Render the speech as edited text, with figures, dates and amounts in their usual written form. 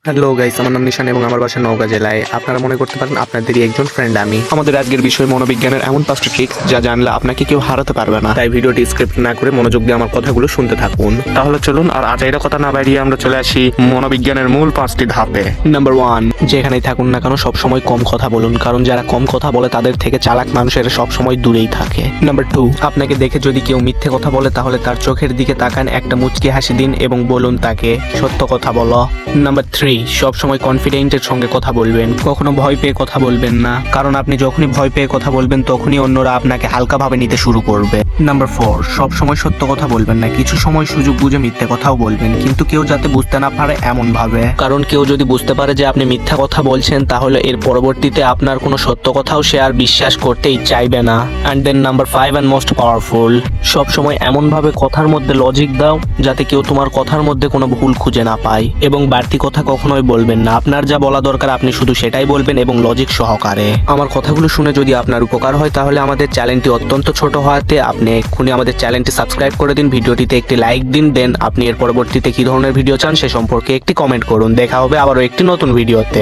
Hello guys, আমার নাম নিশান এবং আমার বাসা নওগাঁ জেলায়। আপনারা মনে করতে পারেন আপনাদেরই একজন ফ্রেন্ড আমি। আমাদের আজকের বিষয় মনোবিজ্ঞানের এমন 5টি ট্রিক্স যা জানলে আপনাকে কেউ হারাতে পারবে না। তাই ভিডিওটি স্ক্রিপ্ট না করে মনোযোগ দিয়ে আমার কথাগুলো শুনতে থাকুন। তাহলে চলুন আর আজাইরা কথা না বাড়িয়ে আমরা চলে আসি মনোবিজ্ঞানের মূল 5টি ধাপে। নাম্বার 1, যেখানেই থাকুন না কেন সবসময় কম কথা বলুন, কারণ যারা কম কথা বলে তাদের থেকে চালাক মানুষেরা সবসময় দূরেই থাকে। নাম্বার 2, আপনাকে দেখে যদি কেউ মিথ্যে কথা বলে তাহলে তার চোখের দিকে তাকান, একটা মুচকি হাসি দিন এবং বলুন তাকে সত্য কথা বলো। নাম্বার 3, সবসময় কনফিডেন্টের সঙ্গে কথা বলবেন, কখনো ভয় পেয়ে কথা বলবেন না, কারণ আপনি যখনই ভয় পেয়ে কথা বলবেন তখনই অন্যরা আপনাকে হালকাভাবে নিতে শুরু করবে। নাম্বার 4, সবসময় সত্য কথা বলবেন না, কিছু সময় সুযোগ বুঝে মিথ্যে কথাও বলবেন, কিন্তু কেউ যাতে বুঝতে না পারে এমন ভাবে, কারণ কেউ যদি বুঝতে পারে যে আপনি মিথ্যা কথা বলছেন তাহলে এর পরবর্তীতে আপনার কোনো সত্য কথাও সে আর বিশ্বাস করতেই চাইবে না। And then number 5 and most powerful, সবসময় এমন ভাবে কথার মধ্যে লজিক দাও যাতে কেউ তোমার কথার মধ্যে কোনো ভুল খুঁজে না পায়, এবং বাড়তি কথা কখনোই বলবেন না। আপনার যা বলা দরকার আপনি শুধু সেটাই বলবেন এবং লজিক সহকারে। আমার কথাগুলো শুনে যদি আপনার উপকার হয় তাহলে আমাদের চ্যানেলটি অত্যন্ত ছোট হওয়াতে আপনি এক্ষুনি আমাদের চ্যানেলটি সাবস্ক্রাইব করে দিন, ভিডিওটিতে একটি লাইক দিন, দেন আপনি এর পরবর্তীতে কি ধরনের ভিডিও চান সে সম্পর্কে একটি কমেন্ট করুন। দেখা হবে আবারও একটি নতুন ভিডিওতে।